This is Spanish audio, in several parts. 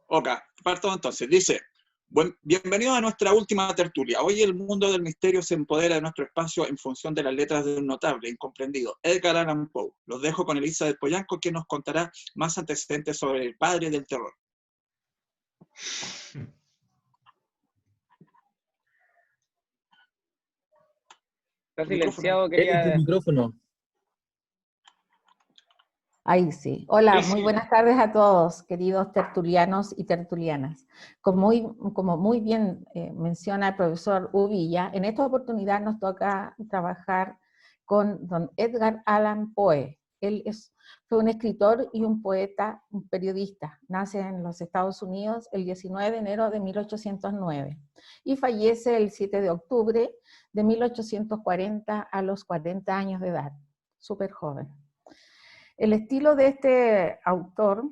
Ok, parto entonces. Dice, bienvenidos a nuestra última tertulia. Hoy el mundo del misterio se empodera de nuestro espacio en función de las letras de un notable, incomprendido, Edgar Allan Poe. Los dejo con Elisa del Poyanco, que nos contará más antecedentes sobre el padre del terror. Está silenciado, quería... El micrófono. Ahí sí. Hola, Sí. muy buenas tardes a todos, queridos tertulianos y tertulianas. Como muy bien menciona el profesor Uvilla, en esta oportunidad nos toca trabajar con don Edgar Allan Poe. Él fue un escritor y un poeta, un periodista. Nace en los Estados Unidos el 19 de enero de 1809 y fallece el 7 de octubre de 1840 a los 40 años de edad, súper joven. El estilo de este autor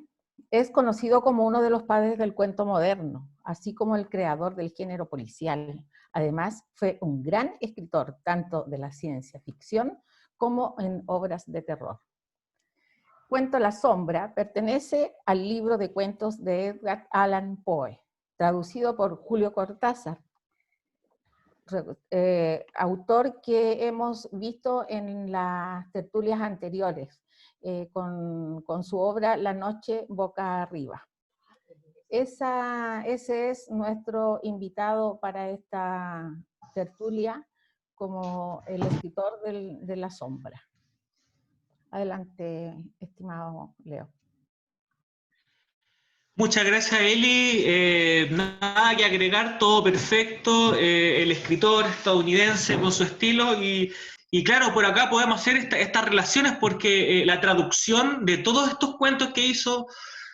es conocido como uno de los padres del cuento moderno, así como el creador del género policial. Además, fue un gran escritor tanto de la ciencia ficción como en obras de terror. Cuento La Sombra pertenece al libro de cuentos de Edgar Allan Poe, traducido por Julio Cortázar, autor que hemos visto en las tertulias anteriores, con su obra La Noche Boca Arriba. Ese es nuestro invitado para esta tertulia como el escritor de La Sombra. Adelante, estimado Leo. Muchas gracias, Eli. Nada que agregar, todo perfecto. El escritor estadounidense con su estilo y claro, por acá podemos hacer estas relaciones porque la traducción de todos estos cuentos que hizo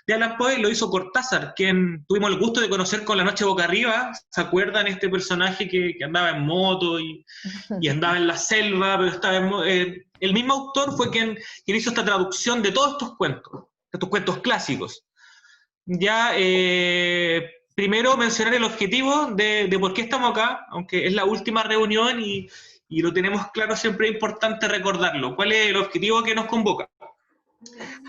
de Allan Poe lo hizo Cortázar, quien tuvimos el gusto de conocer con La Noche Boca Arriba. ¿Se acuerdan? Este personaje que andaba en moto y andaba en la selva, pero estaba el mismo autor fue quien hizo esta traducción de todos estos cuentos clásicos. Ya, primero mencionar el objetivo de por qué estamos acá, aunque es la última reunión y lo tenemos claro, siempre es importante recordarlo. ¿Cuál es el objetivo que nos convoca?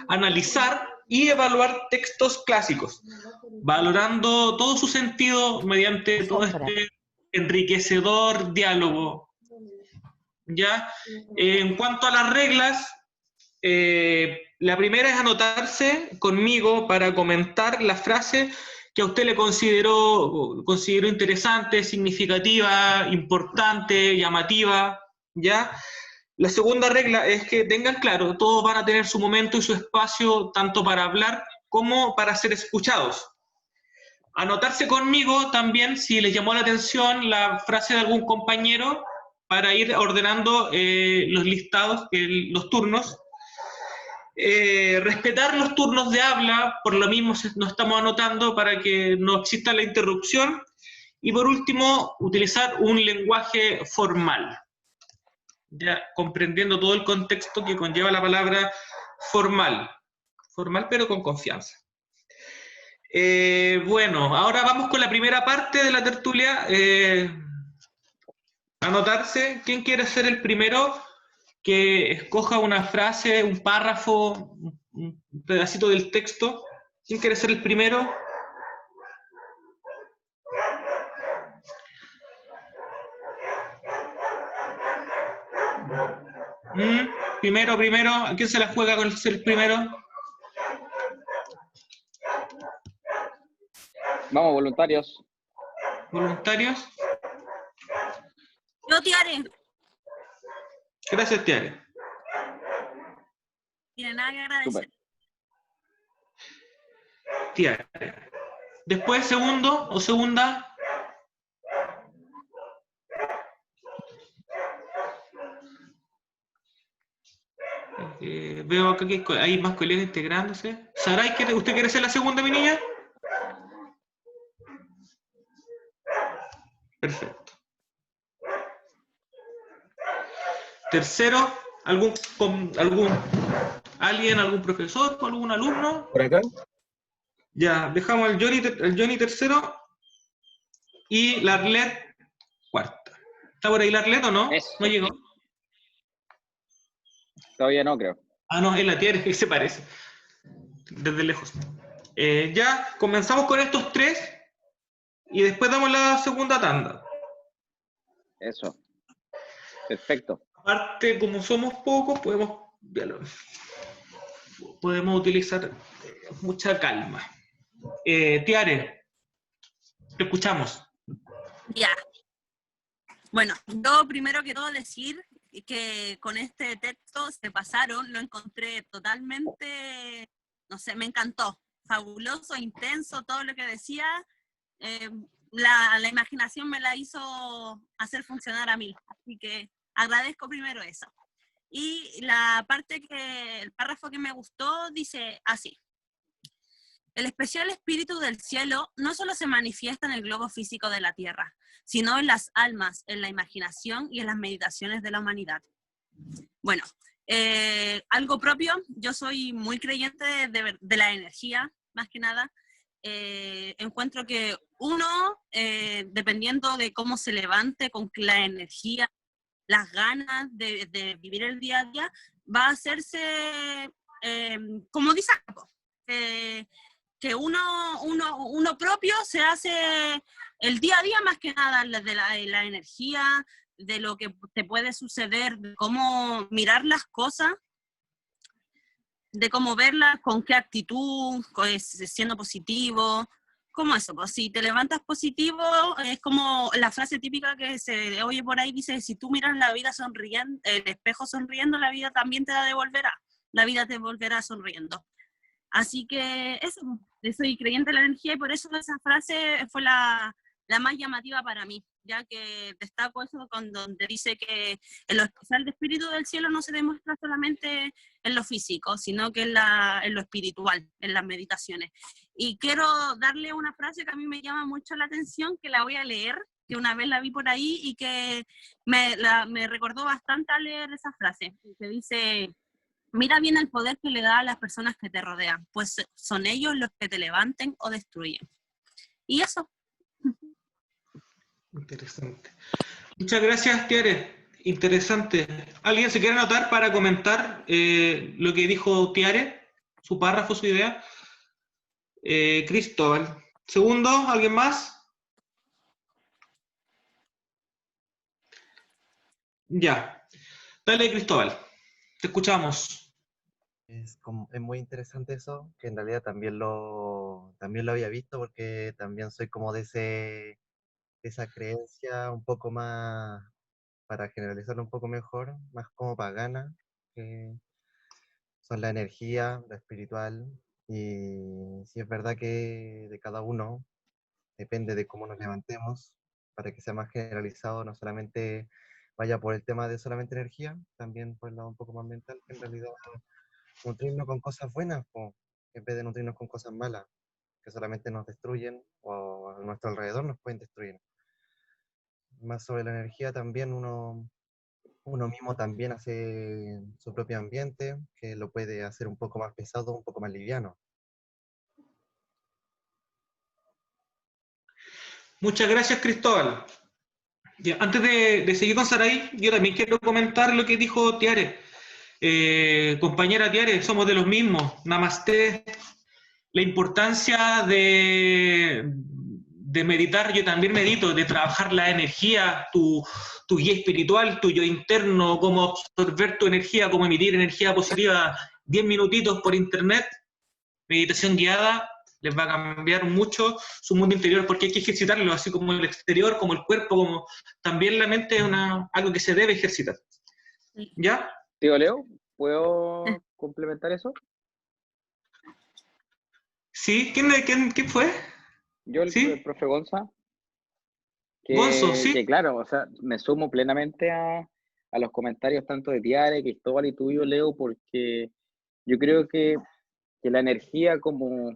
Analizar y evaluar textos clásicos, valorando todo su sentido mediante todo este enriquecedor diálogo. ¿Ya? En cuanto a las reglas, la primera es anotarse conmigo para comentar la frase que a usted le consideró interesante, significativa, importante, llamativa, ¿ya? La segunda regla es que tengan claro, todos van a tener su momento y su espacio tanto para hablar como para ser escuchados. Anotarse conmigo también si les llamó la atención la frase de algún compañero para ir ordenando los listados, los turnos. Respetar los turnos de habla, por lo mismo nos estamos anotando para que no exista la interrupción. Y por último, utilizar un lenguaje formal, ya comprendiendo todo el contexto que conlleva la palabra formal pero con confianza. Bueno, ahora vamos con la primera parte de la tertulia. Anotarse. ¿Quién quiere ser el primero que escoja una frase, un párrafo, un pedacito del texto? ¿Quién quiere ser el primero? Primero. ¿A quién se la juega con ser el primero? Vamos, voluntarios. ¿Voluntarios? Yo, Tiare. Gracias, Tiare. Tiene nada que agradecer. Tiare. Después, segundo o segunda. Veo acá que hay más colegas integrándose. Saray, ¿usted quiere ser la segunda, mi niña? Perfecto. Tercero, ¿algún profesor o algún alumno? ¿Por acá? Ya, dejamos el Johnny tercero y la Arlet cuarta. ¿Está por ahí la Arlet o no? Eso. ¿No llegó? Todavía no, creo. Ah, no, es la Tiare, que se parece. Desde lejos. Ya, comenzamos con estos 3 y después damos la segunda tanda. Eso. Perfecto. Aparte, como somos pocos, podemos utilizar mucha calma. Tiare, te escuchamos. Ya. Bueno, yo primero que todo decir que con este texto se pasaron, lo encontré totalmente, no sé, me encantó. Fabuloso, intenso, todo lo que decía. La imaginación me la hizo hacer funcionar a mí. Así que agradezco primero eso. Y el párrafo que me gustó dice así. El especial espíritu del cielo no solo se manifiesta en el globo físico de la tierra, sino en las almas, en la imaginación y en las meditaciones de la humanidad. Bueno, algo propio, yo soy muy creyente de la energía, más que nada. Encuentro que uno, dependiendo de cómo se levante con la energía, las ganas de vivir el día a día, va a hacerse, como dice Jacob, que uno propio se hace el día a día más que nada de la energía, de lo que te puede suceder, de cómo mirar las cosas, de cómo verlas, con qué actitud, siendo positivo, como eso, pues si te levantas positivo, es como la frase típica que se oye por ahí, dice, si tú miras la vida sonriendo, el espejo sonriendo, la vida también te la devolverá, la vida te volverá sonriendo. Así que eso, soy creyente de la energía y por eso esa frase fue la más llamativa para mí, ya que destaco eso donde dice que en lo especial de espíritu del cielo no se demuestra solamente en lo físico, sino que en lo espiritual, en las meditaciones. Y quiero darle una frase que a mí me llama mucho la atención, que la voy a leer, que una vez la vi por ahí y que me recordó bastante al leer esa frase, que dice... Mira bien el poder que le da a las personas que te rodean, pues son ellos los que te levanten o destruyen. Y eso. Interesante. Muchas gracias, Tiare. Interesante. ¿Alguien se quiere anotar para comentar lo que dijo Tiare? Su párrafo, su idea. Cristóbal. Segundo, ¿alguien más? Ya. Dale, Cristóbal. Te escuchamos. Es muy interesante eso, que en realidad también lo había visto porque también soy como de esa creencia un poco más, para generalizarlo un poco mejor, más como pagana, que son la energía, lo espiritual, y sí es verdad que de cada uno depende de cómo nos levantemos, para que sea más generalizado, no solamente vaya por el tema de solamente energía, también por el lado un poco más mental, que en realidad nutrirnos con cosas buenas, en vez de nutrirnos con cosas malas, que solamente nos destruyen o a nuestro alrededor nos pueden destruir. Más sobre la energía también uno mismo también hace su propio ambiente, que lo puede hacer un poco más pesado, un poco más liviano. Muchas gracias, Cristóbal. Ya, antes de seguir con Saraí, yo también quiero comentar lo que dijo Tiare. Compañera Tiare, somos de los mismos. Namaste. La importancia de meditar, yo también medito, de trabajar la energía, tu guía espiritual, tu yo interno, cómo absorber tu energía, cómo emitir energía positiva, 10 minutitos por internet, meditación guiada, les va a cambiar mucho su mundo interior porque hay que ejercitarlo, así como el exterior, como el cuerpo, como también la mente es algo que se debe ejercitar. ¿Ya? Tío Leo, ¿puedo complementar eso? ¿Sí? ¿Quién fue? Yo, el ¿Sí? profe Gonza, Gonzo, ¿sí? que claro, o sea, me sumo plenamente a los comentarios tanto de Tiare, Cristóbal y tuyo, Leo, porque yo creo que la energía como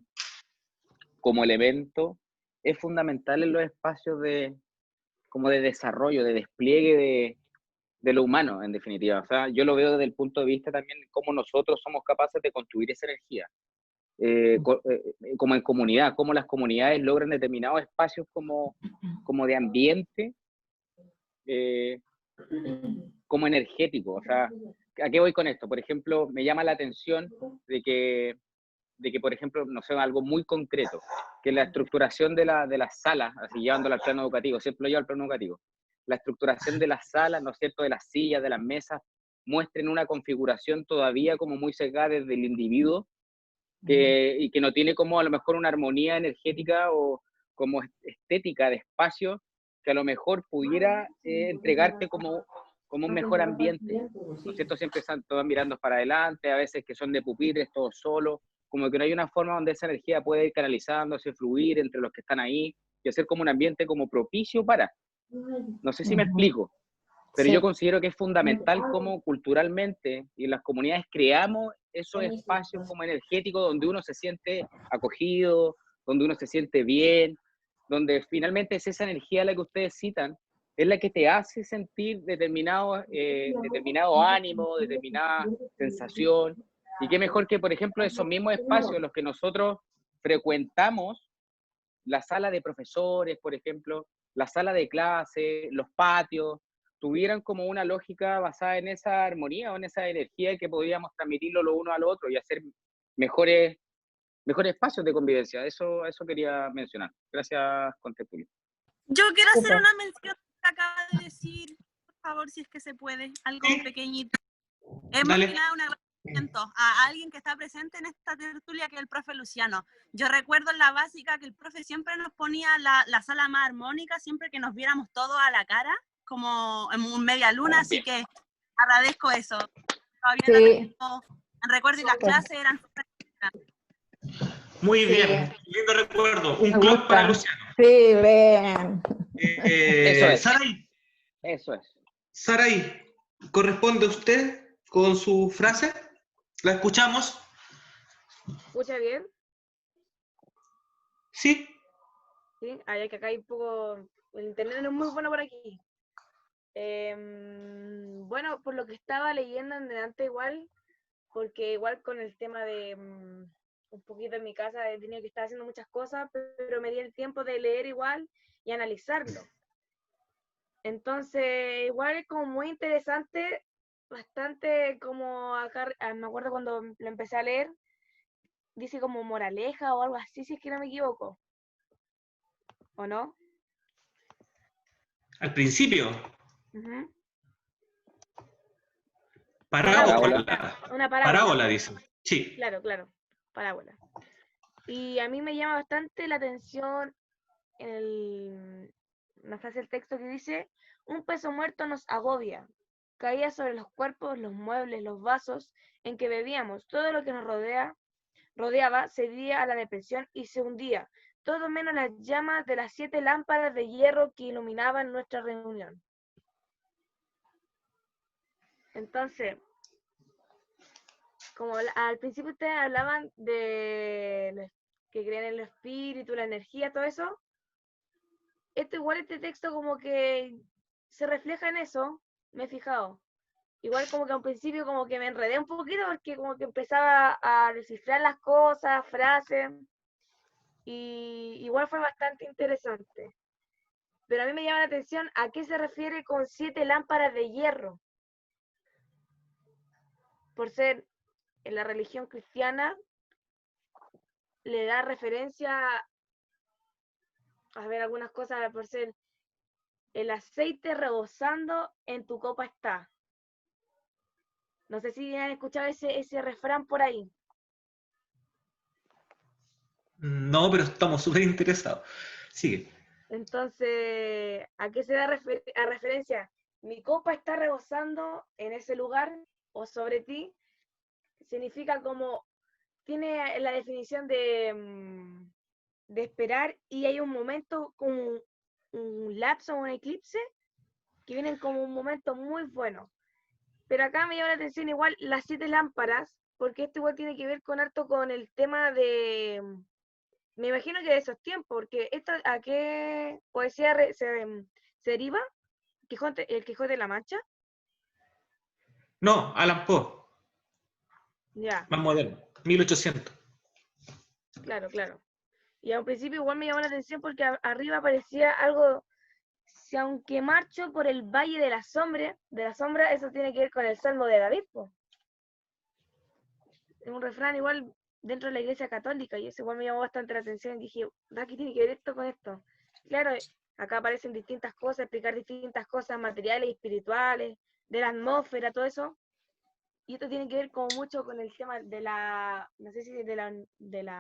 elemento es fundamental en los espacios como de desarrollo, de despliegue de lo humano, en definitiva. O sea, yo lo veo desde el punto de vista también de cómo nosotros somos capaces de construir esa energía. Como en comunidad, cómo las comunidades logran determinados espacios como de ambiente, como energético. O sea, ¿a qué voy con esto? Por ejemplo, me llama la atención de que de que, por ejemplo, no sé, algo muy concreto, que la estructuración de las salas, así llevándolo al plano educativo, siempre lo llevo al plano educativo, la estructuración de las salas, ¿no es cierto?, de las sillas, de las mesas, muestren una configuración todavía como muy cercana desde el individuo, y que no tiene como a lo mejor una armonía energética o como estética de espacio que a lo mejor pudiera entregarte como un mejor ambiente, ¿no es cierto? Siempre están todos mirando para adelante, a veces que son de pupitres, todos solos, como que no hay una forma donde esa energía puede ir canalizándose, fluir entre los que están ahí y hacer como un ambiente como propicio para. No sé si me explico, pero yo Sí. considero que es fundamental como culturalmente y en las comunidades creamos esos espacios como energéticos donde uno se siente acogido, donde uno se siente bien, donde finalmente es esa energía la que ustedes citan, es la que te hace sentir determinado ánimo, determinada sensación. Y qué mejor que, por ejemplo, esos mismos espacios en los que nosotros frecuentamos, la sala de profesores, por ejemplo, la sala de clase, los patios, tuvieran como una lógica basada en esa armonía o en esa energía que podíamos transmitirlo lo uno al otro y hacer mejores espacios de convivencia. Eso quería mencionar. Gracias, Contertulio. Yo quiero hacer Súper. una mención que acaba de decir, por favor, si es que se puede, algo Sí. pequeñito. Hemos Dale. terminado un agradecimiento a alguien que está presente en esta tertulia, que es el profe Luciano. Yo recuerdo en la básica que el profe siempre nos ponía la sala más armónica, siempre que nos viéramos todos a la cara, como en un media luna, así que agradezco eso. Todavía lo Sí, tengo en recuerdo y las súper. clases eran súper. Muy Sí. bien, lindo recuerdo. Un Me club para gusta. Luciano. Sí, bien. Eso es. Saray, Eso es. Saray, ¿corresponde a usted con su frase? ¿La escuchamos? ¿Escucha bien? Sí. Sí, hay que acá hay un poco, el internet no es muy bueno por aquí. Bueno, por lo que estaba leyendo en delante igual, porque igual con el tema de un poquito en mi casa he tenido que estar haciendo muchas cosas, pero me di el tiempo de leer igual y analizarlo. Entonces, igual es como muy interesante, bastante como acá, me acuerdo cuando lo empecé a leer, dice como moraleja o algo así, si es que no me equivoco. ¿O no? Al principio, Ujú. Parábola. Una parábola. Parábola, dice. Sí. Claro, claro, parábola. Y a mí me llama bastante la atención una frase del texto que dice, un peso muerto nos agobia, caía sobre los cuerpos, los muebles, los vasos en que bebíamos, todo lo que nos rodeaba cedía a la depresión y se hundía, todo menos las llamas de las 7 lámparas de hierro que iluminaban nuestra reunión. Entonces, como al principio ustedes hablaban de que creen en el espíritu, la energía, todo eso, este texto como que se refleja en eso, me he fijado. Igual como que al principio como que me enredé un poquito porque como que empezaba a descifrar las cosas, frases, y igual fue bastante interesante. Pero a mí me llama la atención a qué se refiere con 7 lámparas de hierro. Por ser en la religión cristiana, le da referencia a ver algunas cosas, por ser el aceite rebosando en tu copa está. No sé si han escuchado ese refrán por ahí. No, pero estamos súper interesados. Sigue. Entonces, ¿a qué se da referencia? Mi copa está rebosando en ese lugar o sobre ti. Significa como, tiene la definición de esperar y hay un momento como un lapso, un eclipse, que vienen como un momento muy bueno. Pero acá me llama la atención igual las 7 lámparas, porque esto igual tiene que ver con harto con el tema de, me imagino que de esos tiempos, porque esto, ¿a qué poesía se deriva? ¿El Quijote de la Mancha? No, Alan Poe, Ya, más moderno, 1800. claro, claro. Y a un principio igual me llamó la atención porque arriba aparecía algo, si aunque marcho por el valle de la sombra, eso tiene que ver con el Salmo de David, po. Es un refrán igual dentro de la Iglesia Católica, y eso igual me llamó bastante la atención, y dije, ¿qué tiene que ver esto con esto? Claro, acá aparecen distintas cosas, explicar distintas cosas materiales y espirituales, de la atmósfera, todo eso, y esto tiene que ver como mucho con el tema de la, no sé si de la,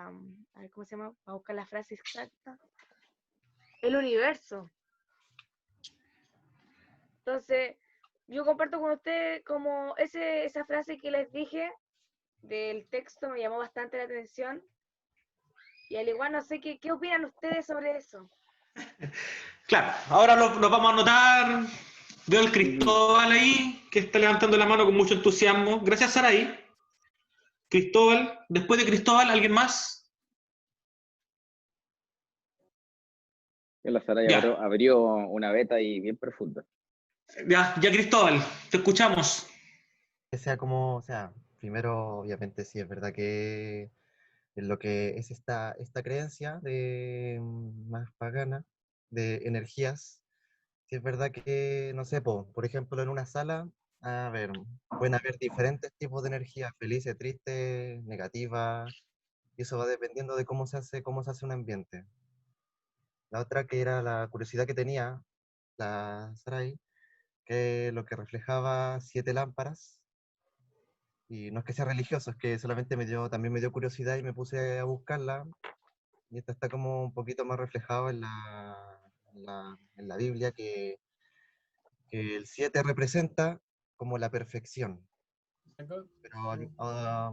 a ver, ¿cómo se llama? A buscar la frase exacta. El universo. Entonces, yo comparto con ustedes como esa frase que les dije del texto me llamó bastante la atención. Y al igual no sé qué opinan ustedes sobre eso. Claro, ahora lo vamos a anotar. Veo al Cristóbal ahí, que está levantando la mano con mucho entusiasmo. Gracias, Saraí. Cristóbal. Después de Cristóbal, ¿alguien más? La Saraya abrió una beta y bien profunda. Ya, Cristóbal, te escuchamos. Que sea como, o sea, primero, obviamente sí, es verdad que en lo que es esta creencia de más pagana, de energías, sí es verdad que, no sé, por ejemplo, en una sala, a ver, pueden haber diferentes tipos de energía, felices, tristes, negativas, y eso va dependiendo de cómo se hace un ambiente. La otra que era la curiosidad que tenía, la Sarai, que lo que reflejaba 7 lámparas, y no es que sea religioso, es que solamente también me dio curiosidad y me puse a buscarla, y esta está como un poquito más reflejado en la Biblia, que el 7 representa como la perfección, pero al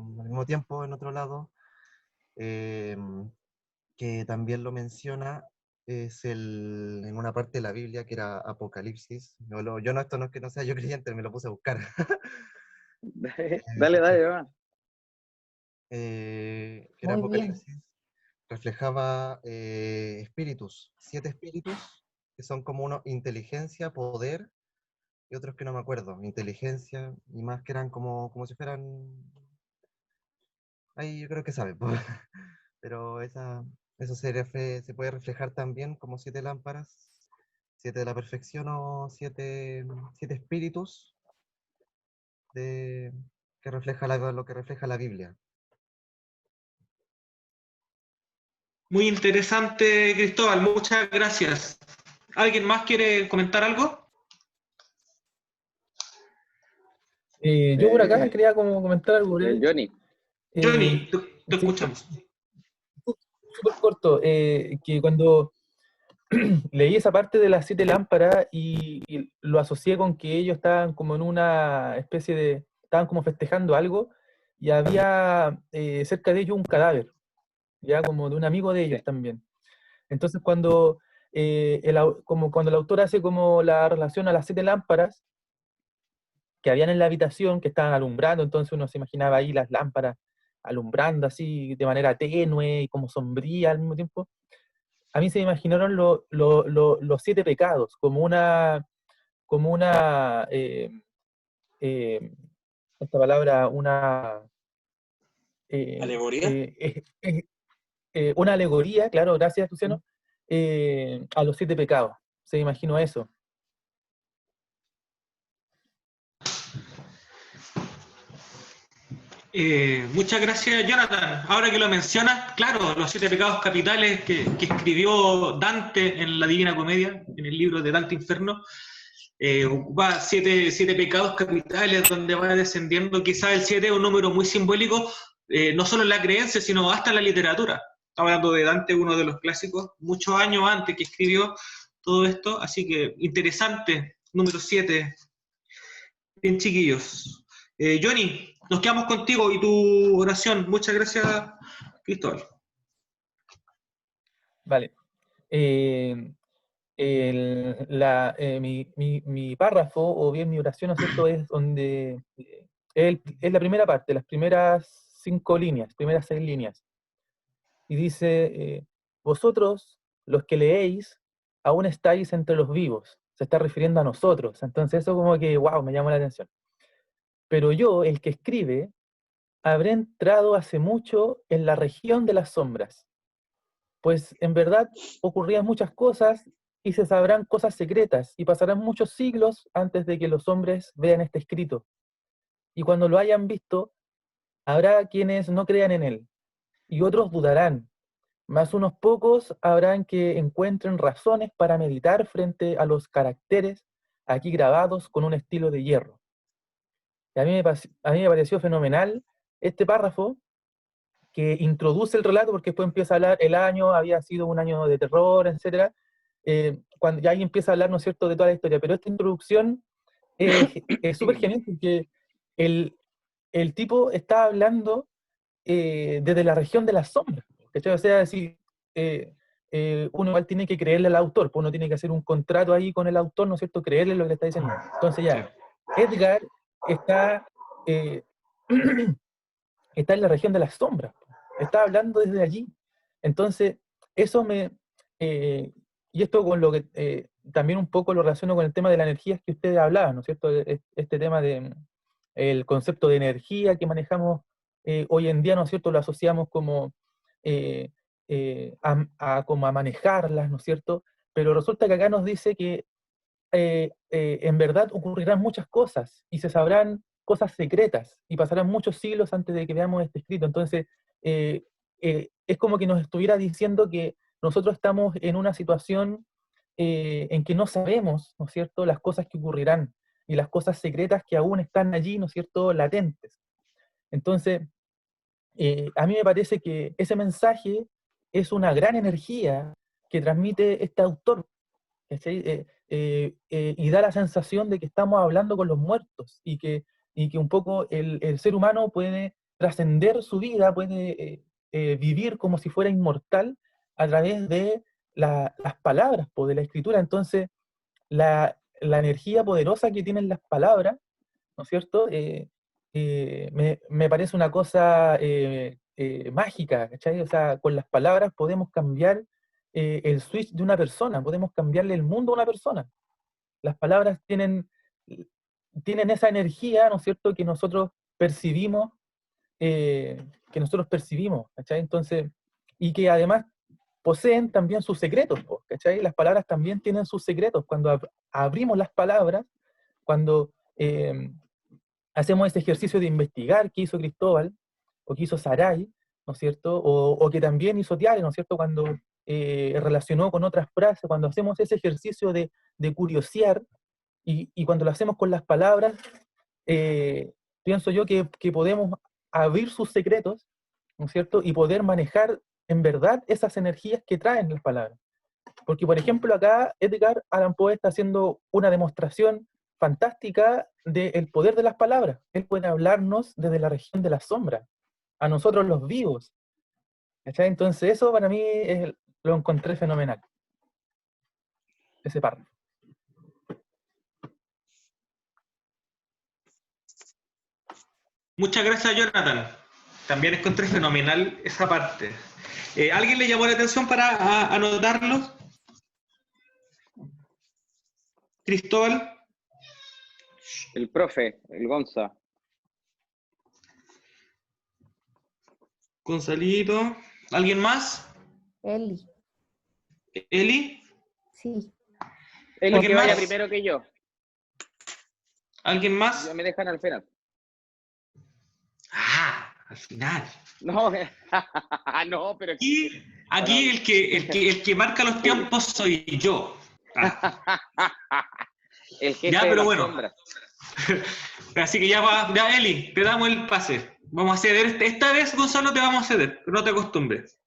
mismo tiempo, en otro lado, eh, que también lo menciona, es en una parte de la Biblia que era Apocalipsis. Yo no, esto no es que no sea yo creyente, me lo puse a buscar. Dale, va. Que era Muy bien. Apocalipsis, reflejaba espíritus, 7 espíritus, que son como uno, inteligencia, poder, y otros que no me acuerdo, inteligencia, y más que eran como si fueran, ahí yo creo que sabe, pero eso se puede reflejar también como 7 lámparas, 7 de la perfección, o 7 espíritus que refleja lo que refleja la Biblia. Muy interesante, Cristóbal, muchas gracias. ¿Alguien más quiere comentar algo? Yo por acá quería como comentar algo breve. Johnny. Johnny, te Sí, escuchamos. súper corto, que cuando leí esa parte de las 7 lámparas y lo asocié con que ellos estaban como en una especie de, estaban como festejando algo, y había cerca de ellos un cadáver, ya como de un amigo de ellos también. Entonces cuando como cuando el autor hace como la relación a las 7 lámparas que habían en la habitación, que estaban alumbrando, entonces uno se imaginaba ahí las lámparas alumbrando así de manera tenue y como sombría al mismo tiempo. A mí se me imaginaron los 7 pecados, como una esta palabra, ¿Alegoría? una alegoría, claro, gracias Luciano, a los 7 pecados. Se me imaginó eso. Muchas gracias, Jonathan. Ahora que lo mencionas, claro, los 7 pecados capitales que escribió Dante en la Divina Comedia, en el libro de Dante Inferno, ocupa 7 pecados capitales donde va descendiendo. Quizás el 7 es un número muy simbólico, no solo en la creencia, sino hasta en la literatura. Estamos hablando de Dante, uno de los clásicos, muchos años antes que escribió todo esto, así que interesante, número 7. Bien, chiquillos. Johnny, nos quedamos contigo y tu oración. Muchas gracias, Cristóbal. Vale. Mi párrafo, o bien mi oración, ¿no es cierto?, es donde es la primera parte, las primeras 5 líneas, primeras 6 líneas. Y dice, vosotros, los que leéis, aún estáis entre los vivos. Se está refiriendo a nosotros. Entonces eso como que, wow, me llamó la atención. Pero yo, el que escribe, habré entrado hace mucho en la región de las sombras. Pues en verdad ocurrían muchas cosas y se sabrán cosas secretas, y pasarán muchos siglos antes de que los hombres vean este escrito. Y cuando lo hayan visto, habrá quienes no crean en él, y otros dudarán, mas unos pocos habrán que encuentren razones para meditar frente a los caracteres aquí grabados con un estilo de hierro. Y a mí me pareció fenomenal este párrafo que introduce el relato, porque después empieza a hablar, el año había sido un año de terror, etc. Cuando ya ahí empieza a hablar, ¿no es cierto?, de toda la historia, pero esta introducción es súper genial, porque el tipo está hablando desde la región de las sombras, ¿cachai? O sea, si uno igual tiene que creerle al autor, pues uno tiene que hacer un contrato ahí con el autor, ¿no es cierto?, creerle lo que le está diciendo. Entonces ya, Edgar está, está en la región de las sombras, está hablando desde allí. Entonces, eso y esto con lo que también un poco lo relaciono con el tema de la energía que ustedes hablaban, ¿no es cierto? Este tema de el concepto de energía que manejamos hoy en día, ¿no es cierto? Lo asociamos como, como a manejarlas, ¿no es cierto? Pero resulta que acá nos dice que en verdad ocurrirán muchas cosas y se sabrán cosas secretas y pasarán muchos siglos antes de que veamos este escrito. Entonces, es como que nos estuviera diciendo que nosotros estamos en una situación en que no sabemos, ¿no es cierto?, las cosas que ocurrirán y las cosas secretas que aún están allí, ¿no es cierto?, latentes. Entonces, a mí me parece que ese mensaje es una gran energía que transmite este autor, ¿cachai? Y da la sensación de que estamos hablando con los muertos y que un poco el ser humano puede trascender su vida, puede vivir como si fuera inmortal a través de las palabras, de la escritura. Entonces, la energía poderosa que tienen las palabras, ¿no es cierto? Me parece una cosa mágica, ¿cachai? O sea, con las palabras podemos cambiar el switch de una persona, podemos cambiarle el mundo a una persona. Las palabras tienen esa energía, ¿no es cierto?, que nosotros percibimos, ¿cachai? Entonces, y que además poseen también sus secretos, ¿cachai? Las palabras también tienen sus secretos. Cuando abrimos las palabras, cuando hacemos ese ejercicio de investigar qué hizo Cristóbal, o qué hizo Sarai, ¿no es cierto? O que también hizo Tiare, ¿no es cierto? Cuando relacionó con otras frases, cuando hacemos ese ejercicio de curiosear, y cuando lo hacemos con las palabras, pienso yo que podemos abrir sus secretos, ¿no es cierto? Y poder manejar en verdad esas energías que traen las palabras. Porque, por ejemplo, acá Edgar Allan Poe está haciendo una demostración fantástica del poder de las palabras. Él puede hablarnos desde la región de la sombra, a nosotros los vivos. ¿Cachai? Entonces eso para mí lo encontré fenomenal, ese párrafo. Muchas gracias, Jonathan. También encontré fenomenal esa parte. ¿Alguien le llamó la atención para anotarlo? Cristóbal. El profe, el Gonza. Gonzalito. ¿Alguien más? Eli. ¿Eli? Sí. Eli que vaya primero que yo. ¿Alguien más? Ya me dejan al final. Al final. No, no, pero... Aquí el que marca los tiempos soy yo. El jefe ya, de pero las bueno. sombras. Así que ya Eli, te damos el pase. Vamos a ceder. Esta vez, Gonzalo, te vamos a ceder. No te acostumbres.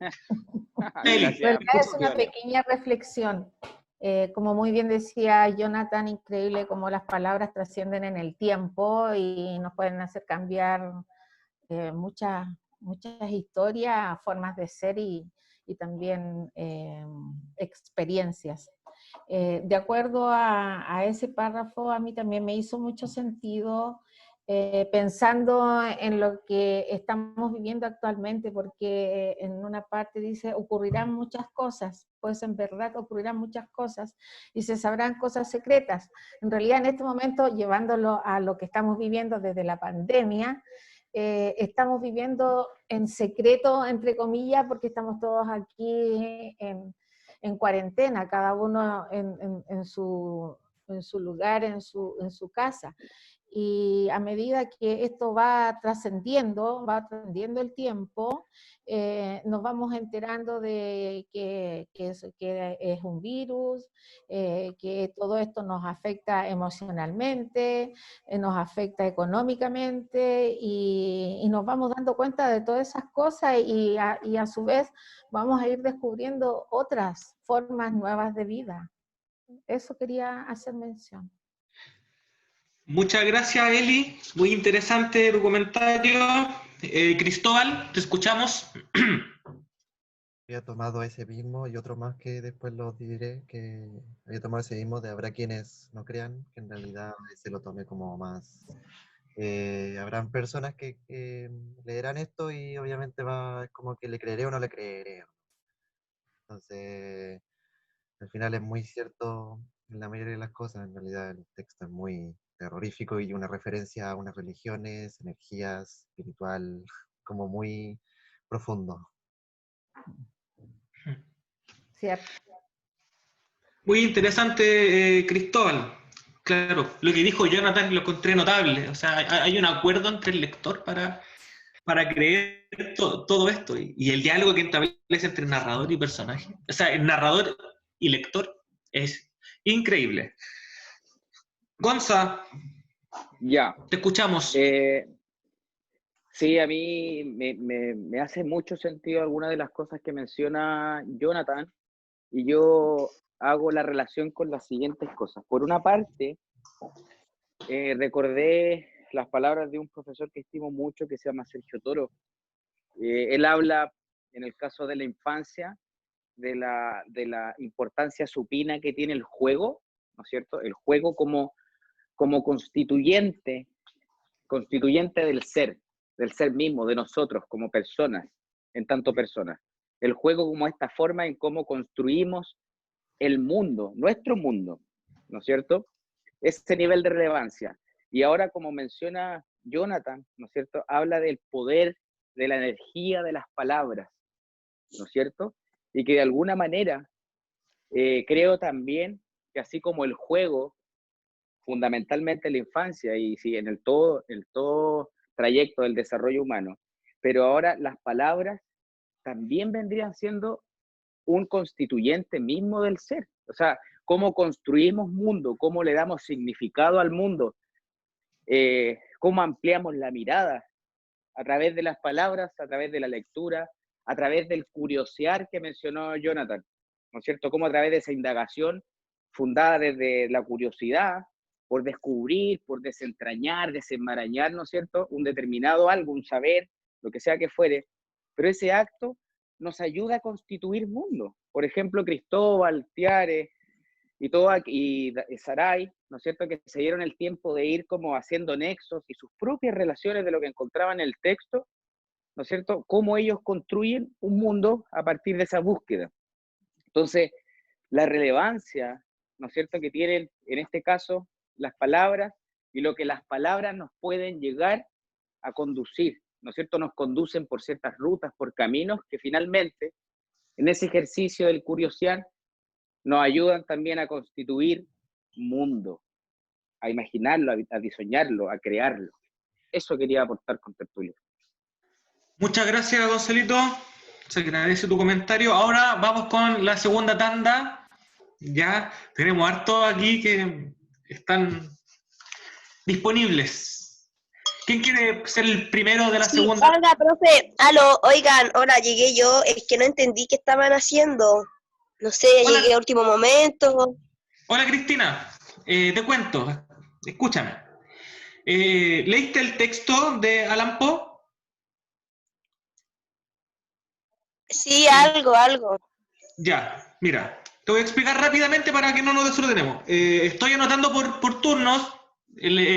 Eli. Bueno, es una pequeña reflexión. Como muy bien decía Jonathan, increíble cómo las palabras trascienden en el tiempo y nos pueden hacer cambiar muchas historias, formas de ser y también experiencias. De acuerdo a ese párrafo, a mí también me hizo mucho sentido pensando en lo que estamos viviendo actualmente, porque en una parte dice, ocurrirán muchas cosas, pues en verdad ocurrirán muchas cosas y se sabrán cosas secretas. En realidad en este momento, llevándolo a lo que estamos viviendo desde la pandemia, estamos viviendo en secreto, entre comillas, porque estamos todos aquí en cuarentena, cada uno en su lugar, en su casa. y a medida que esto va trascendiendo el tiempo, nos vamos enterando de que es un virus, que todo esto nos afecta emocionalmente, nos afecta económicamente, y nos vamos dando cuenta de todas esas cosas, y a su vez vamos a ir descubriendo otras formas nuevas de vida. Eso quería hacer mención. Muchas gracias, Eli. Muy interesante tu comentario. Cristóbal, te escuchamos. Había tomado ese mismo y otro más que después lo diré, que había tomado ese mismo de habrá quienes no crean, que en realidad se lo tomé como más. Habrán personas que leerán esto y obviamente es como que le creeré o no le creeré. Entonces, al final es muy cierto en la mayoría de las cosas. En realidad el texto es muy terrorífico y una referencia a unas religiones, energías, espiritual, como muy profundo. Cierto. Muy interesante, Cristóbal. Claro, lo que dijo Jonathan lo encontré notable. O sea, hay un acuerdo entre el lector para creer todo esto. Y el diálogo que establece entre narrador y personaje. O sea, el narrador y lector es increíble. Gonza, Ya. te escuchamos. Sí, a mí me hace mucho sentido algunas de las cosas que menciona Jonathan, y yo hago la relación con las siguientes cosas. Por una parte, recordé las palabras de un profesor que estimo mucho, que se llama Sergio Toro. Él habla, en el caso de la infancia, de la importancia supina que tiene el juego, ¿no es cierto? El juego como constituyente del ser mismo, de nosotros como personas, en tanto personas. El juego como esta forma en cómo construimos el mundo, nuestro mundo, ¿no es cierto? Ese nivel de relevancia. Y ahora, como menciona Jonathan, ¿no es cierto?, habla del poder, de la energía de las palabras, ¿no es cierto? Y que de alguna manera creo también que así como el juego, fundamentalmente en la infancia y sí, en el todo trayecto del desarrollo humano, pero ahora las palabras también vendrían siendo un constituyente mismo del ser. O sea, cómo construimos mundo, cómo le damos significado al mundo, cómo ampliamos la mirada a través de las palabras, a través de la lectura, a través del curiosear que mencionó Jonathan, ¿no es cierto? Cómo a través de esa indagación fundada desde la curiosidad, por descubrir, por desentrañar, desenmarañar, ¿no es cierto?, un determinado algo, un saber, lo que sea que fuere, pero ese acto nos ayuda a constituir mundo. Por ejemplo, Cristóbal, Tiare y Saray, ¿no es cierto?, que se dieron el tiempo de ir como haciendo nexos y sus propias relaciones de lo que encontraban en el texto, ¿no es cierto?, cómo ellos construyen un mundo a partir de esa búsqueda. Entonces, la relevancia, ¿no es cierto?, que tienen en este caso las palabras y lo que las palabras nos pueden llegar a conducir, ¿no es cierto?, nos conducen por ciertas rutas, por caminos que finalmente, en ese ejercicio del curiosear, nos ayudan también a constituir mundo, a imaginarlo, a diseñarlo, a crearlo. Eso quería aportar con Tertulio. Muchas gracias, Gonzalito. Se agradece tu comentario. Ahora vamos con la segunda tanda. Ya tenemos harto aquí que están disponibles. ¿Quién quiere ser el primero de la segunda? Hola, profe. Aló, oigan, hola, llegué yo. Es que no entendí qué estaban haciendo. No sé, Hola. llegué a último momento. Hola, Cristina. Te cuento. Escúchame. ¿Leíste el texto de Allan Poe? Sí, algo. Ya, mira. Te voy a explicar rápidamente para que no nos desordenemos. Estoy anotando por turnos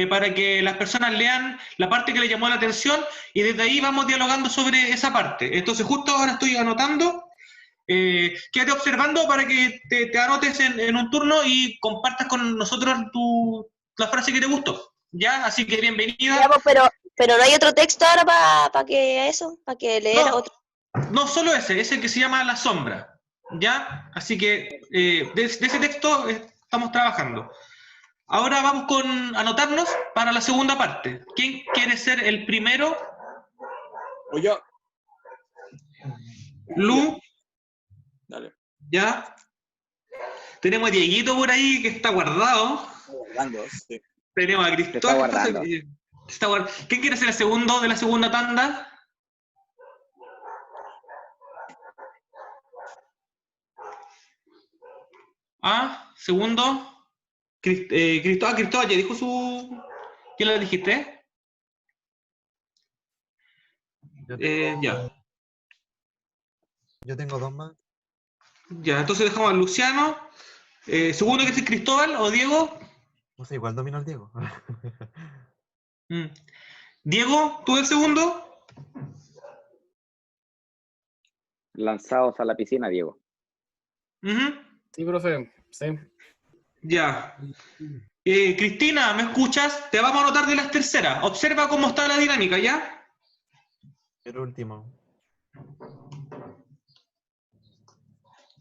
para que las personas lean la parte que les llamó la atención y desde ahí vamos dialogando sobre esa parte. Entonces justo ahora estoy anotando. Quédate observando para que te anotes en un turno y compartas con nosotros la frase que te gustó. ¿Ya? Así que bienvenida. Ya, pues, pero no hay otro texto ahora para que leer otro. No, solo ese que se llama La Sombra. ¿Ya? Así que de ese texto estamos trabajando. Ahora vamos con anotarnos para la segunda parte. ¿Quién quiere ser el primero? O yo. Lu, Dale. ya. Tenemos a Dieguito por ahí que está guardado. Guardando, sí. Tenemos a Se está Cristóbal. guardando. ¿Quién quiere ser el segundo de la segunda tanda? Segundo. Cristóbal ya dijo su... ¿Quién le dijiste? Ya. Yo tengo dos más. Ya, entonces dejamos a Luciano. Segundo que es Cristóbal o Diego. No sé, igual domino al Diego. Diego, ¿tú el segundo? Lanzados a la piscina, Diego. Sí, profe, sí. Ya. Cristina, ¿me escuchas? Te vamos a anotar de las terceras. Observa cómo está la dinámica, ¿ya? El último.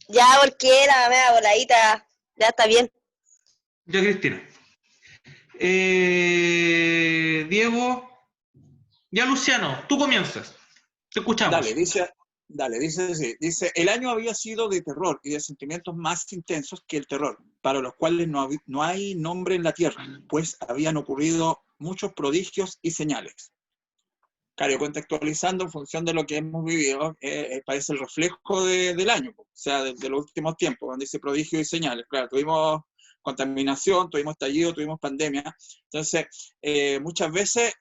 Ya, porque la media voladita. Ya está bien. Ya, Cristina. Diego. Ya, Luciano, tú comienzas. Te escuchamos. Dice así. Dice, el año había sido de terror y de sentimientos más intensos que el terror, para los cuales no hay nombre en la tierra, pues habían ocurrido muchos prodigios y señales. Claro, contextualizando en función de lo que hemos vivido, parece el reflejo del año, o sea, de los últimos tiempos, donde dice prodigio y señales. Claro, tuvimos contaminación, tuvimos estallido, tuvimos pandemia. Entonces, muchas veces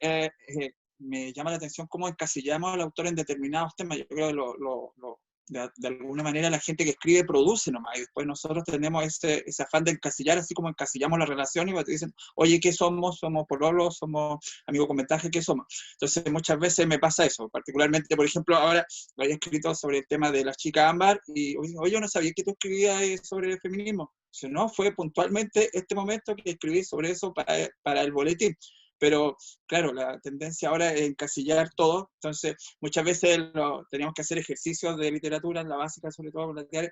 me llama la atención cómo encasillamos al autor en determinados temas. Yo creo que de alguna manera la gente que escribe produce nomás, y después nosotros tenemos ese afán de encasillar, así como encasillamos la relación, y te dicen, oye, ¿qué somos? ¿Somos pololos? ¿Somos amigos con ventaja? ¿Qué somos? Entonces muchas veces me pasa eso, particularmente, por ejemplo, ahora había escrito sobre el tema de la chica ámbar, y oye, yo no sabía que tú escribías sobre el feminismo. Si no, fue puntualmente este momento que escribí sobre eso para el boletín. Pero claro, la tendencia ahora es encasillar todo, entonces muchas veces teníamos que hacer ejercicios de literatura en la básica, sobre todo plantear,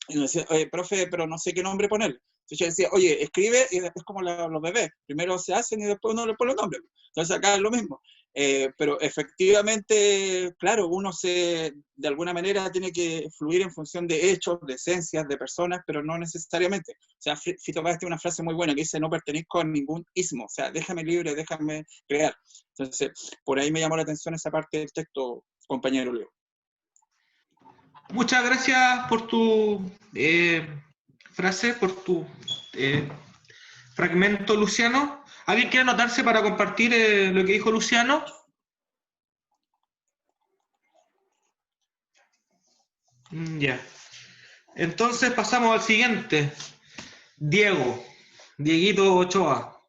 y nos decía, oye, profe, pero no sé qué nombre ponerle. Entonces yo decía, oye, escribe, y después como los bebés, primero se hacen y después uno le pone el nombre. Entonces acá es lo mismo. Pero efectivamente, claro, uno de alguna manera tiene que fluir en función de hechos, de esencias, de personas, pero no necesariamente. O sea, Fito Páez tiene una frase muy buena que dice, no pertenezco a ningún ismo, o sea, déjame libre, déjame crear. Entonces, por ahí me llamó la atención esa parte del texto, compañero Leo. Muchas gracias por tu frase, por tu fragmento, Luciano. ¿Alguien quiere anotarse para compartir lo que dijo Luciano? Ya. Entonces pasamos al siguiente. Dieguito Ochoa.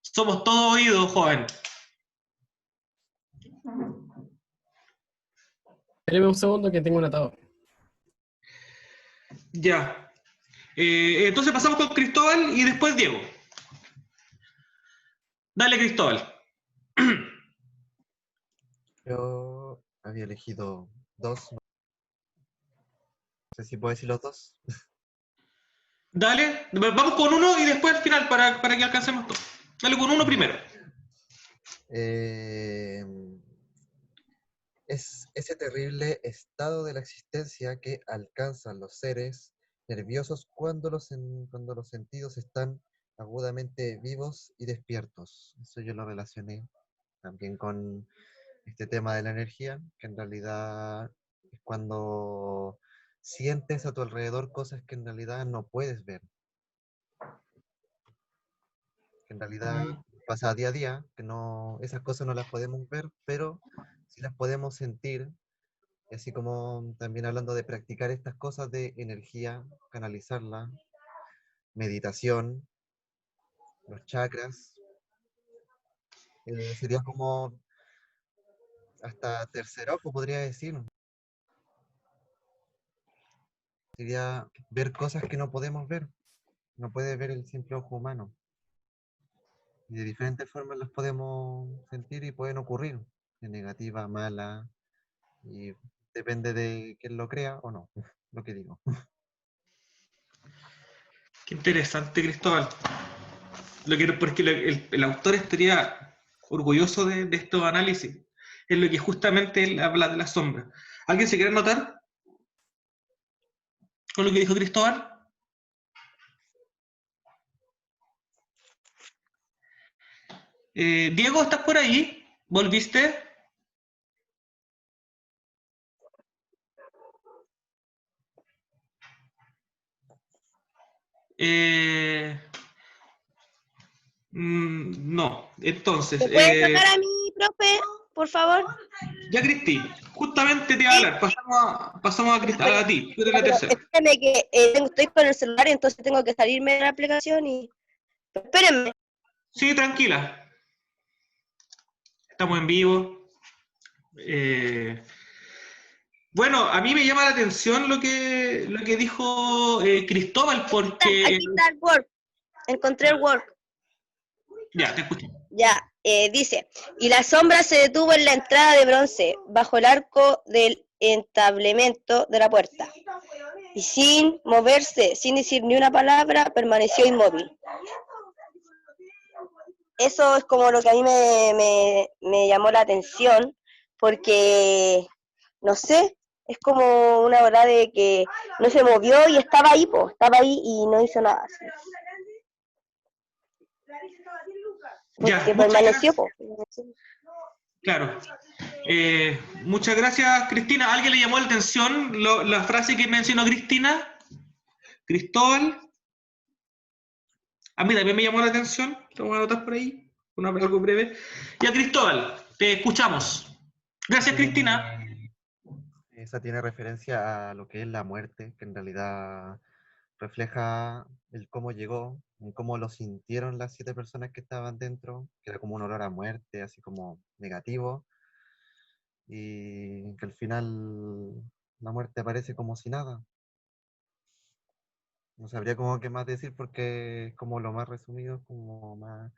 Somos todos oídos, joven. Espéreme un segundo que tengo un atado. Ya. Entonces pasamos con Cristóbal y después Diego. Dale, Cristóbal. Yo había elegido dos. No sé si puedo decir los dos. Dale, vamos con uno y después al final para que alcancemos todo. Dale con uno primero. Es ese terrible estado de la existencia que alcanzan los seres nerviosos cuando los sentidos están agudamente vivos y despiertos. Eso yo lo relacioné también con este tema de la energía, que en realidad es cuando sientes a tu alrededor cosas que en realidad no puedes ver. Que en realidad pasa día a día, que no, esas cosas no las podemos ver, pero sí las podemos sentir. Y así como también hablando de practicar estas cosas de energía, canalizarla, meditación, los chakras, sería como hasta tercer ojo, podría decir. Sería ver cosas que no podemos ver, no puede ver el simple ojo humano. Y de diferentes formas las podemos sentir y pueden ocurrir, de negativa, mala, y depende de quién lo crea o no, lo que digo. Qué interesante, Cristóbal. porque el autor estaría orgulloso de estos análisis, es lo que justamente él habla de la sombra. ¿Alguien se quiere anotar con lo que dijo Cristóbal? Diego, ¿estás por ahí? ¿Volviste? No, entonces... ¿Me puede tocar a mí, profe, por favor? Ya, Cristi, justamente te iba a hablar. Pasamos a ti. Tú eres la tercera. Espérenme que estoy con el celular, entonces tengo que salirme de la aplicación y... Espérenme. Sí, tranquila. Estamos en vivo. Bueno, a mí me llama la atención lo que dijo Cristóbal, porque... Aquí está el Word. Encontré el Word. Ya, te escucho. Ya, dice, y la sombra se detuvo en la entrada de bronce, bajo el arco del entablamento de la puerta, y sin moverse, sin decir ni una palabra, permaneció inmóvil. Eso es como lo que a mí me llamó la atención, porque, no sé, es como una verdad de que no se movió y estaba ahí y no hizo nada. Porque permaneció, Claro. Muchas gracias, Cristina. ¿A alguien le llamó la atención la frase que mencionó Cristina? Cristóbal. A mí también me llamó la atención. Lo voy a anotar por ahí. Algo breve. Ya, Cristóbal, te escuchamos. Gracias, Cristina. Esa tiene referencia a lo que es la muerte, que en realidad refleja el cómo llegó, cómo lo sintieron las 7 personas que estaban dentro, que era como un olor a muerte, así como negativo, y que al final la muerte aparece como si nada. No sabría cómo qué más decir porque es como lo más resumido, como más,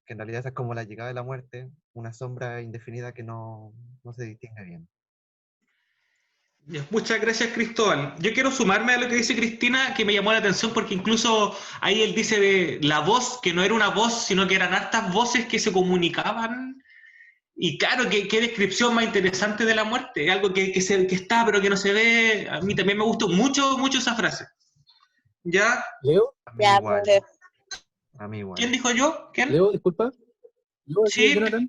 que en realidad esa es como la llegada de la muerte, una sombra indefinida que no se distingue bien. Muchas gracias, Cristóbal. Yo quiero sumarme a lo que dice Cristina, que me llamó la atención porque incluso ahí él dice de la voz, que no era una voz, sino que eran hartas voces que se comunicaban. Y claro, qué descripción más interesante de la muerte, algo que está pero que no se ve. A mí también me gustó mucho esa frase. ¿Ya? ¿Leo? Ya, a mí igual. ¿Quién dijo yo? ¿Quién? ¿Leo, disculpa? Sí. Jonathan.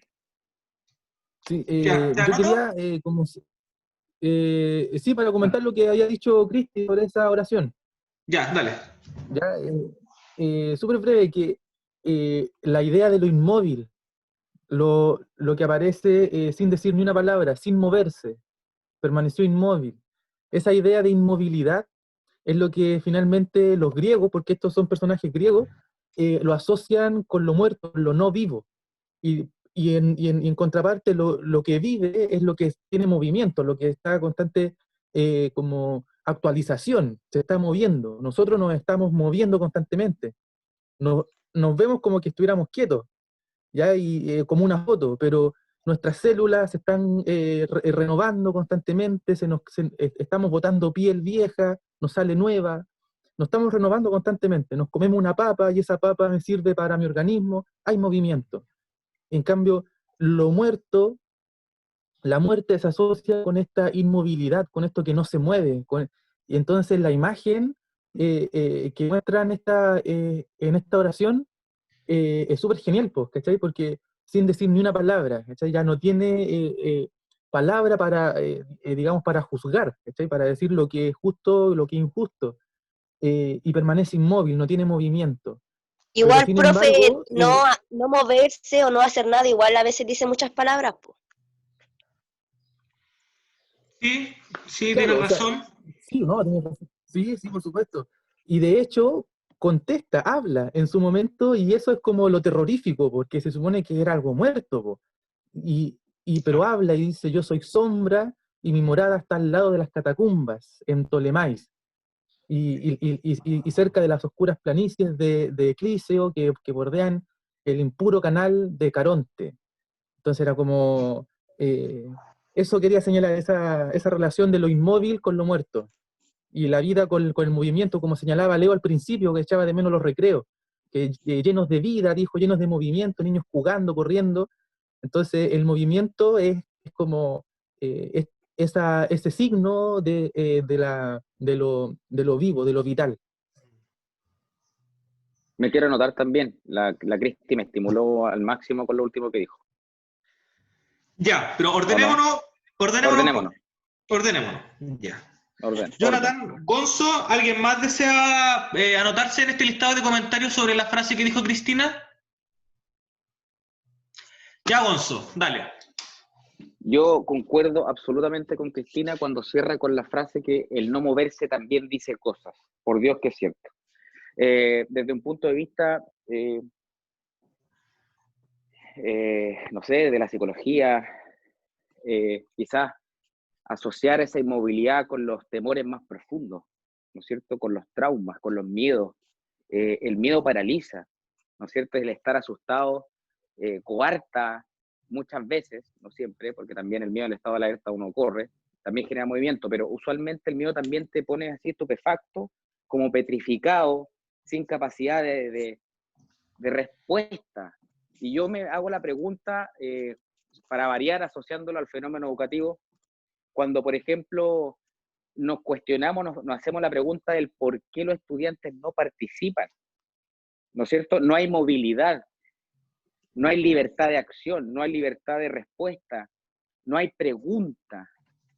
Sí, ¿Te yo quería, sí, para comentar lo que había dicho Cristi sobre esa oración. Ya, dale. Ya, súper breve, que la idea de lo inmóvil, lo que aparece sin decir ni una palabra, sin moverse, permaneció inmóvil. Esa idea de inmovilidad es lo que finalmente los griegos, porque estos son personajes griegos, lo asocian con lo muerto, lo no vivo. Y en contraparte, lo que vive es lo que tiene movimiento, lo que está constante como actualización, se está moviendo. Nosotros nos estamos moviendo constantemente. Nos vemos como que estuviéramos quietos, ¿ya? Y como una foto, pero nuestras células se están renovando constantemente, estamos botando piel vieja, nos sale nueva, nos estamos renovando constantemente, nos comemos una papa y esa papa me sirve para mi organismo, hay movimiento. En cambio, lo muerto, la muerte se asocia con esta inmovilidad, con esto que no se mueve, y entonces la imagen que muestran en esta oración es súper genial, ¿cachai? Porque sin decir ni una palabra, ¿cachai? Ya no tiene palabra para, digamos, para juzgar, ¿cachai? Para decir lo que es justo, lo que es injusto, y permanece inmóvil, no tiene movimiento. Igual, sin profe, embargo, no moverse o no hacer nada, igual a veces dice muchas palabras, po. Sí, claro, tienes razón. Tienes razón. Sí, por supuesto. Y de hecho, contesta, habla en su momento, y eso es como lo terrorífico, porque se supone que era algo muerto, po. Pero habla y dice, yo soy sombra, y mi morada está al lado de las catacumbas, en Ptolemais, y cerca de las oscuras planicies de Clíseo, que bordean el impuro canal de Caronte. Entonces era como... eso quería señalar, esa relación de lo inmóvil con lo muerto, y la vida con el movimiento, como señalaba Leo al principio, que echaba de menos los recreos, llenos de vida, dijo, llenos de movimiento, niños jugando, corriendo. Entonces el movimiento es como ese signo de lo vivo, de lo vital. Me quiero anotar también, la Cristi me estimuló al máximo con lo último que dijo. Ya, pero Ordenémonos. Ya. Orden. Jonathan, Gonzo, ¿alguien más desea anotarse en este listado de comentarios sobre la frase que dijo Cristina? Ya, Gonzo, dale. Yo concuerdo absolutamente con Cristina cuando cierra con la frase que el no moverse también dice cosas. Por Dios que es cierto. Desde un punto de vista, no sé, de la psicología, quizás asociar esa inmovilidad con los temores más profundos, ¿no es cierto? Con los traumas, con los miedos. El miedo paraliza, ¿no es cierto? El estar asustado coarta muchas veces, no siempre, porque también el miedo al estado de alerta uno corre, también genera movimiento, pero usualmente el miedo también te pone así estupefacto, como petrificado, sin capacidad de respuesta. Y yo me hago la pregunta, para variar, asociándolo al fenómeno educativo, cuando, por ejemplo, nos cuestionamos, nos hacemos la pregunta del por qué los estudiantes no participan, ¿no es cierto? No hay movilidad, no hay libertad de acción, no hay libertad de respuesta, no hay pregunta.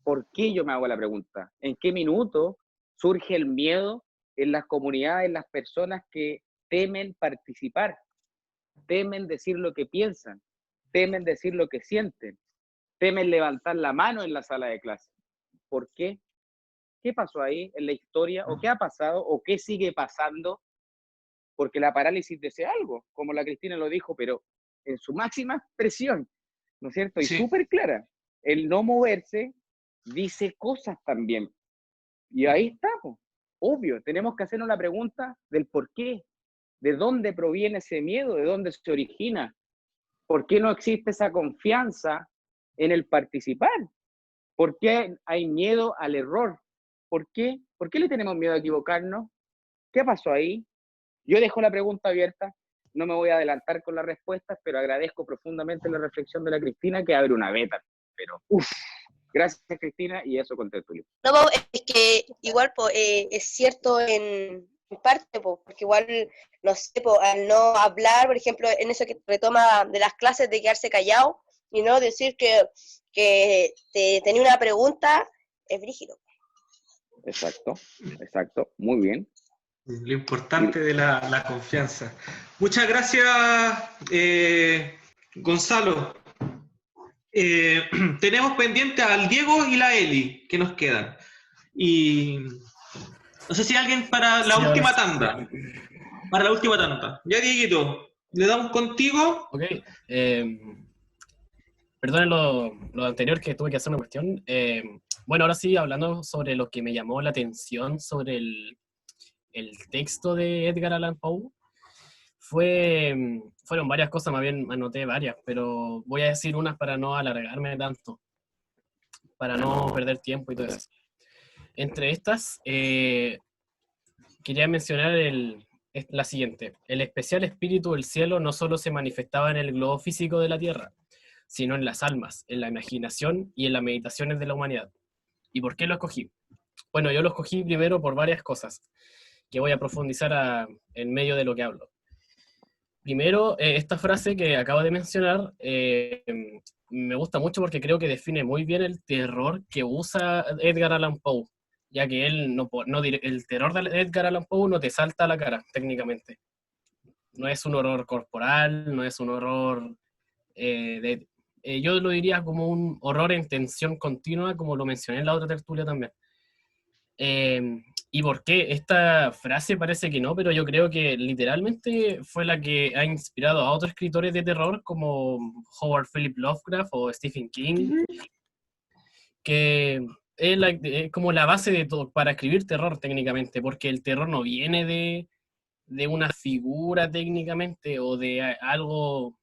¿Por qué yo me hago la pregunta? ¿En qué minuto surge el miedo en las comunidades, en las personas que temen participar, temen decir lo que piensan, temen decir lo que sienten, temen levantar la mano en la sala de clase? ¿Por qué? ¿Qué pasó ahí en la historia? ¿O qué ha pasado? ¿O qué sigue pasando? Porque la parálisis dice algo, como la Cristina lo dijo, pero en su máxima expresión, ¿no es cierto? Y súper clara. El no moverse dice cosas también. Y ahí estamos. Obvio, tenemos que hacernos la pregunta del por qué, de dónde proviene ese miedo, de dónde se origina, por qué no existe esa confianza en el participar, por qué hay miedo al error, por qué le tenemos miedo a equivocarnos, qué pasó ahí. Yo dejo la pregunta abierta, no me voy a adelantar con las respuestas, pero agradezco profundamente la reflexión de la Cristina, que abre una beta, pero gracias Cristina, y eso con Tertulio. No, es que igual es cierto en parte, porque igual, no sé, al no hablar, por ejemplo, en eso que retoma de las clases de quedarse callado y no decir que te tenía una pregunta, es brígido. Exacto, muy bien. Lo importante de la confianza. Muchas gracias, Gonzalo. Tenemos pendiente al Diego y la Eli, que nos quedan. Y no sé si alguien para la última tanda. Para la última tanda. Ya, Dieguito, ¿le damos contigo? Ok. Perdonen lo anterior, que tuve que hacer una cuestión. Bueno, ahora sí, hablando sobre lo que me llamó la atención sobre el texto de Edgar Allan Poe, fueron varias cosas, más bien anoté varias, pero voy a decir unas para no alargarme tanto, para no perder tiempo y todo eso. Entre estas, quería mencionar la siguiente: el especial espíritu del cielo no solo se manifestaba en el globo físico de la tierra, sino en las almas, en la imaginación y en las meditaciones de la humanidad. ¿Y por qué lo escogí? Bueno, yo lo escogí primero por varias cosas que voy a profundizar en medio de lo que hablo. Primero, esta frase que acabo de mencionar me gusta mucho porque creo que define muy bien el terror que usa Edgar Allan Poe, ya que él el terror de Edgar Allan Poe no te salta a la cara, técnicamente. No es un horror corporal, no es un horror yo lo diría como un horror en tensión continua, como lo mencioné en la otra tertulia también. ¿Y por qué? Esta frase parece que no, pero yo creo que literalmente fue la que ha inspirado a otros escritores de terror como Howard Philip Lovecraft o Stephen King, que es como la base de todo para escribir terror técnicamente, porque el terror no viene de una figura técnicamente o de algo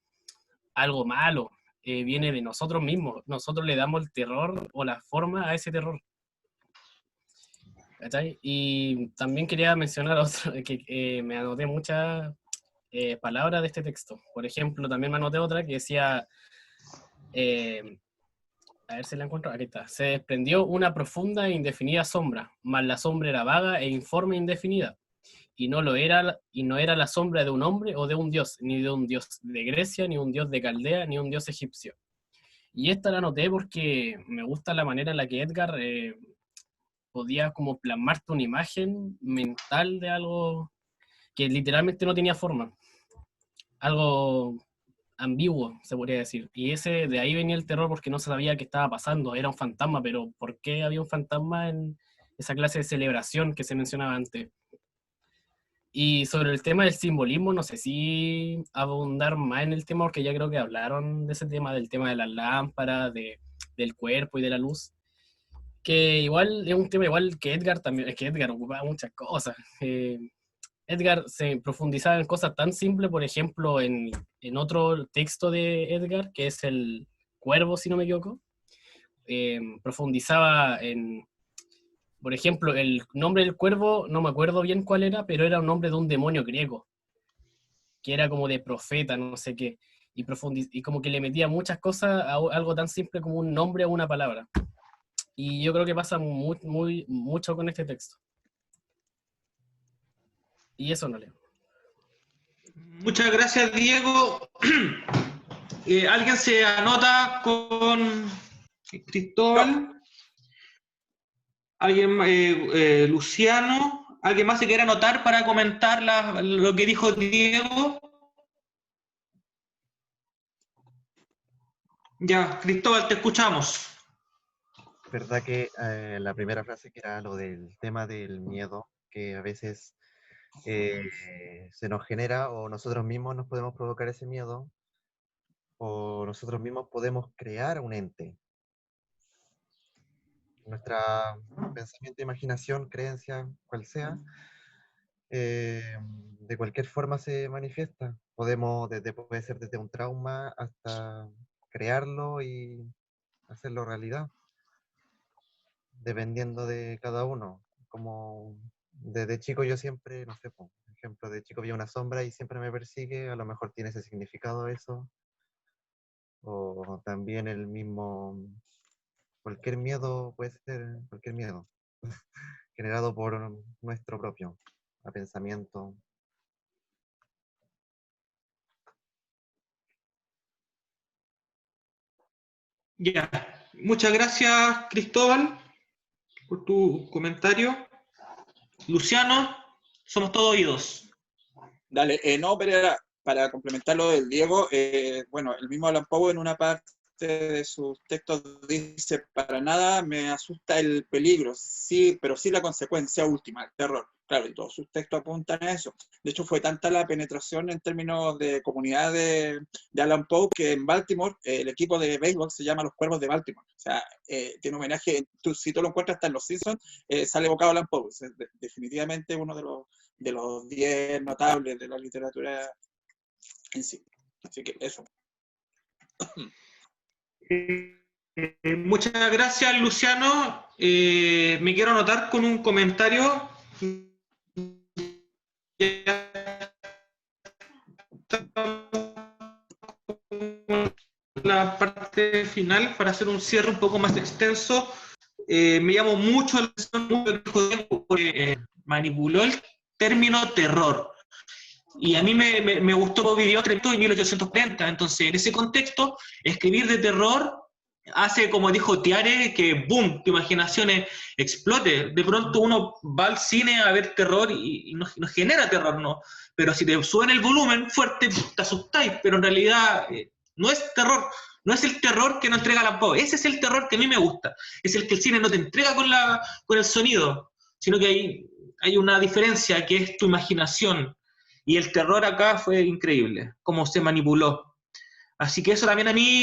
malo, viene de nosotros mismos. Nosotros le damos el terror o la forma a ese terror. ¿Cachai? Y también quería mencionar otro, que me anoté muchas palabras de este texto. Por ejemplo, también me anoté otra que decía, a ver si la encuentro, aquí está, se desprendió una profunda e indefinida sombra, mas la sombra era vaga e informe e indefinida, y no era la sombra de un hombre o de un dios, ni de un dios de Grecia, ni un dios de Caldea, ni un dios egipcio. Y esta la anoté porque me gusta la manera en la que Edgar podía como plasmarte una imagen mental de algo que literalmente no tenía forma. Algo ambiguo, se podría decir. Y de ahí venía el terror porque no se sabía qué estaba pasando. Era un fantasma, pero ¿por qué había un fantasma en esa clase de celebración que se mencionaba antes? Y sobre el tema del simbolismo, no sé si abundar más en el tema, porque ya creo que hablaron de ese tema, del tema de las lámparas, del cuerpo y de la luz, que igual es un tema igual que Edgar también, es que Edgar ocupaba muchas cosas. Edgar se profundizaba en cosas tan simples, por ejemplo, en otro texto de Edgar, que es el Cuervo, si no me equivoco, profundizaba en, por ejemplo, el nombre del cuervo, no me acuerdo bien cuál era, pero era un nombre de un demonio griego, que era como de profeta, no sé qué, y como que le metía muchas cosas a algo tan simple como un nombre o una palabra. Y yo creo que pasa mucho con este texto. Y eso no leo. Muchas gracias, Diego. ¿Alguien se anota con Cristóbal? ¿Alguien, Luciano? ¿Alguien más se quiere anotar para comentar lo que dijo Diego? Ya, Cristóbal, te escuchamos. Verdad que la primera frase que era lo del tema del miedo, que a veces se nos genera o nosotros mismos nos podemos provocar ese miedo o nosotros mismos podemos crear un ente. Nuestra pensamiento, imaginación, creencia, cual sea, de cualquier forma se manifiesta. Puede ser desde un trauma hasta crearlo y hacerlo realidad, dependiendo de cada uno. Como desde chico yo siempre, no sé, por ejemplo, de chico vi una sombra y siempre me persigue, a lo mejor tiene ese significado eso, o también el mismo, cualquier miedo puede ser cualquier miedo, generado por nuestro propio pensamiento. Ya, muchas gracias, Cristóbal, por tu comentario. Luciano, somos todos oídos. Dale, no, pero para complementar lo del Diego, bueno, el mismo Allan Poe en una parte de sus textos dice, para nada me asusta el peligro, sí, pero sí la consecuencia última, el terror. Claro, y todos sus textos apuntan a eso. De hecho, fue tanta la penetración en términos de comunidad de Allan Poe que en Baltimore el equipo de béisbol se llama los Cuervos de Baltimore. O sea, tiene homenaje, si tú lo encuentras hasta en Los Simpsons, sale evocado Allan Poe. Es definitivamente uno de los 10 notables de la literatura en sí. Así que eso. Muchas gracias, Luciano. Me quiero anotar con un comentario. La parte final, para hacer un cierre un poco más extenso, me llamó mucho la atención porque manipuló el término terror. Y a mí me gustó Video 30 en 1830, entonces en ese contexto, escribir de terror hace, como dijo Tiare, que boom, tu imaginación explote. De pronto uno va al cine a ver terror y no genera terror, ¿no? Pero si te suben el volumen fuerte, te asustáis, pero en realidad no es terror. No es el terror que nos entrega Allan Poe, ese es el terror que a mí me gusta. Es el que el cine no te entrega con el sonido, sino que hay una diferencia que es tu imaginación. Y el terror acá fue increíble, cómo se manipuló. Así que eso también a mí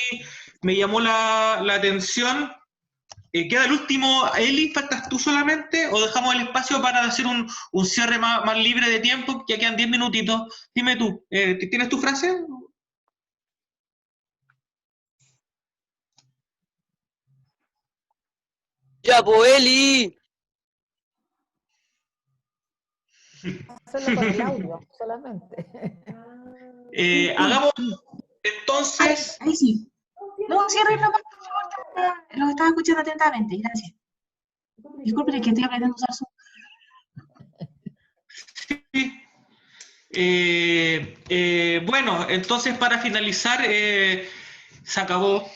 me llamó la atención. ¿Queda el último, Eli? ¿Faltas tú solamente? ¿O dejamos el espacio para hacer un cierre más libre de tiempo? Ya quedan 10 minutitos. Dime tú, ¿tienes tu frase? ¡Ya, po, Eli! Hacerlo con el audio solamente. Hagamos entonces... Ahí sí. No, cierren la parte, por favor. Lo estaba escuchando atentamente, gracias. Disculpen, es que estoy aprendiendo a usar Zoom. Bueno, entonces para finalizar, se acabó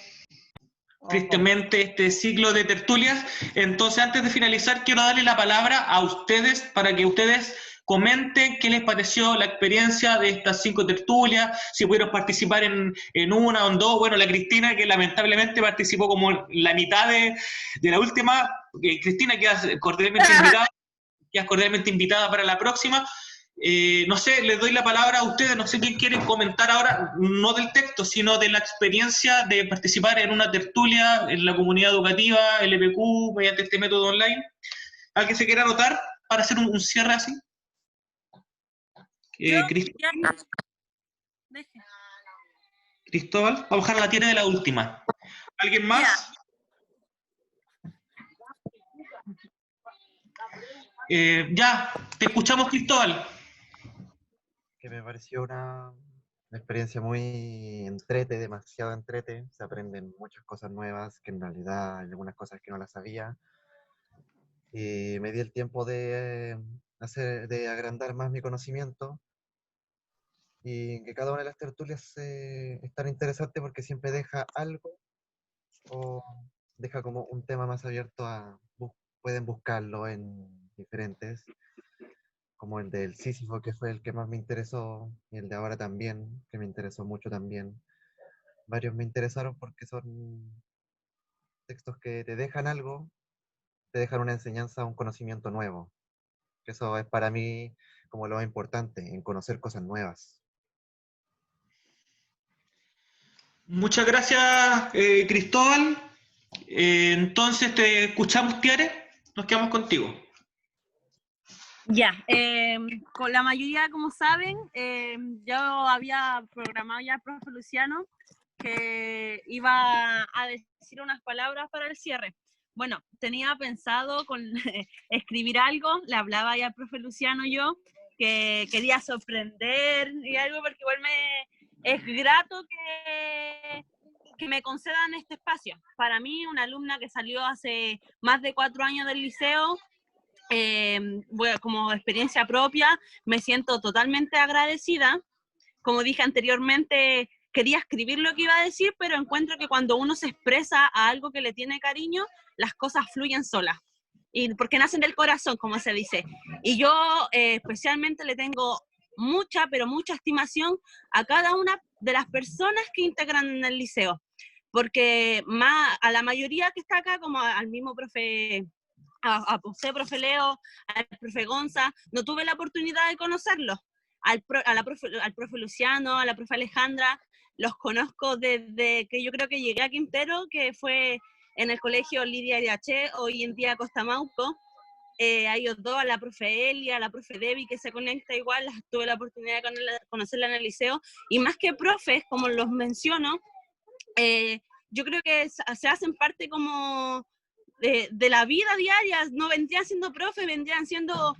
tristemente este ciclo de tertulias. Entonces, antes de finalizar, quiero darle la palabra a ustedes para que ustedes comenten qué les pareció la experiencia de estas 5 tertulias, si pudieron participar en una o en 2. Bueno, la Cristina, que lamentablemente participó como la mitad de la última. Cristina, quedas cordialmente invitada para la próxima. No sé, les doy la palabra a ustedes, no sé quién quiere comentar ahora, no del texto, sino de la experiencia de participar en una tertulia en la comunidad educativa, LPQ, mediante este método online. ¿Alguien se quiere anotar para hacer un cierre así? Cristóbal, vamos a bajar la tierra de la última. ¿Alguien más? Ya, te escuchamos, Cristóbal. Que me pareció una experiencia muy entrete, demasiado entrete. Se aprenden muchas cosas nuevas, que en realidad hay algunas cosas que no las sabía. Y me di el tiempo de agrandar más mi conocimiento. Y que cada una de las tertulias es tan interesante porque siempre deja algo o deja como un tema más abierto a... Pueden buscarlo en diferentes, como el del Sísifo, que fue el que más me interesó, y el de ahora también, que me interesó mucho también. Varios me interesaron porque son textos que te dejan algo, te dejan una enseñanza, un conocimiento nuevo. Eso es para mí como lo más importante, en conocer cosas nuevas. Muchas gracias, Cristóbal. Entonces, te escuchamos, Tiare. Nos quedamos contigo. Ya, con la mayoría, como saben, yo había programado ya al profe Luciano que iba a decir unas palabras para el cierre. Bueno, tenía pensado escribir algo, le hablaba ya al profe Luciano yo, que quería sorprender y algo, porque igual es grato que me concedan este espacio. Para mí, una alumna que salió hace más de 4 años del liceo, como experiencia propia, me siento totalmente agradecida. Como dije anteriormente, quería escribir lo que iba a decir, pero encuentro que cuando uno se expresa a algo que le tiene cariño, las cosas fluyen solas. Y porque nacen del corazón, como se dice. Y yo especialmente le tengo mucha, pero mucha estimación a cada una de las personas que integran el liceo. Porque a la mayoría que está acá, como al mismo profe... a usted, profe Leo, al profe Gonza, no tuve la oportunidad de conocerlos. Al profe Luciano, a la profe Alejandra, los conozco desde que yo creo que llegué a Quintero, que fue en el colegio Lidia Iriaché, hoy en día Costamauco. A ellos dos, a la profe Elia, a la profe Debbie, que se conecta igual, tuve la oportunidad de conocerla en el liceo. Y más que profes, como los menciono, yo creo que se hacen parte como... De la vida diaria, no vendrían siendo profes, vendrían siendo,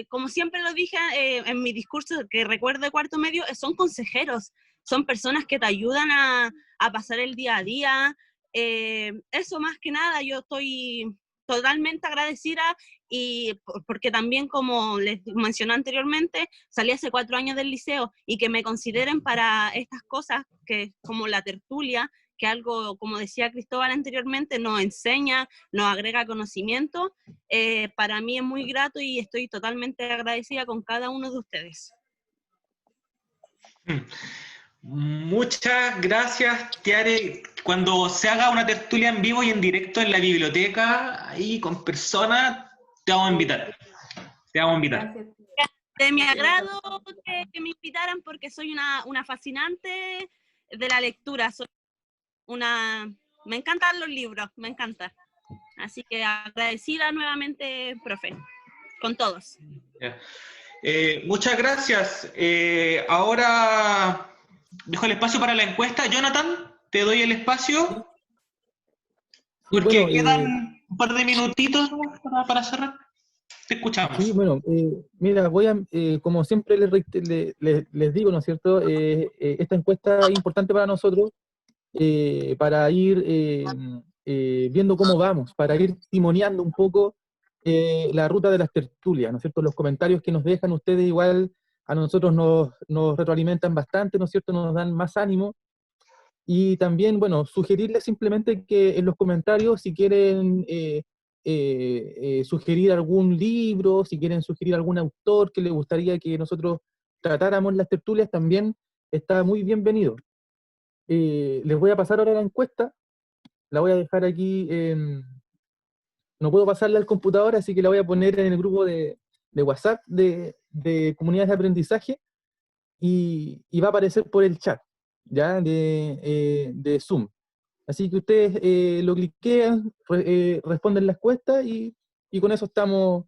como siempre lo dije en mi discurso que recuerdo de 4º medio, son consejeros, son personas que te ayudan a pasar el día a día. Eso más que nada, yo estoy totalmente agradecida, y porque también, como les mencioné anteriormente, salí hace 4 años del liceo, y que me consideren para estas cosas, que como la tertulia, que algo, como decía Cristóbal anteriormente, nos enseña, nos agrega conocimiento, para mí es muy grato y estoy totalmente agradecida con cada uno de ustedes. Muchas gracias, Tiare. Cuando se haga una tertulia en vivo y en directo en la biblioteca, ahí con personas, te vamos a invitar. Te vamos a invitar. De mi agrado que me invitaran, porque soy una fascinante de la lectura. Me encantan los libros, me encanta. Así que agradecida nuevamente, profe, con todos. Muchas gracias. Ahora dejo el espacio para la encuesta. Jonathan, te doy el espacio. Porque quedan un par de minutitos para cerrar. Te escuchamos. Sí, bueno, mira, voy a, como siempre les digo, ¿no es cierto? Esta encuesta es importante para nosotros, para ir viendo cómo vamos, para ir timoneando un poco la ruta de las tertulias, ¿no es cierto? Los comentarios que nos dejan ustedes igual a nosotros nos retroalimentan bastante, ¿no es cierto? Nos dan más ánimo. Y también, bueno, sugerirles simplemente que en los comentarios, si quieren sugerir algún libro, si quieren sugerir algún autor que les gustaría que nosotros tratáramos las tertulias, también está muy bienvenido. Les voy a pasar ahora la encuesta, la voy a dejar aquí, no puedo pasarla al computador, así que la voy a poner en el grupo de WhatsApp de comunidades de aprendizaje y va a aparecer por el chat, ¿ya? De Zoom. Así que ustedes lo cliquean, responden la encuesta y con eso estamos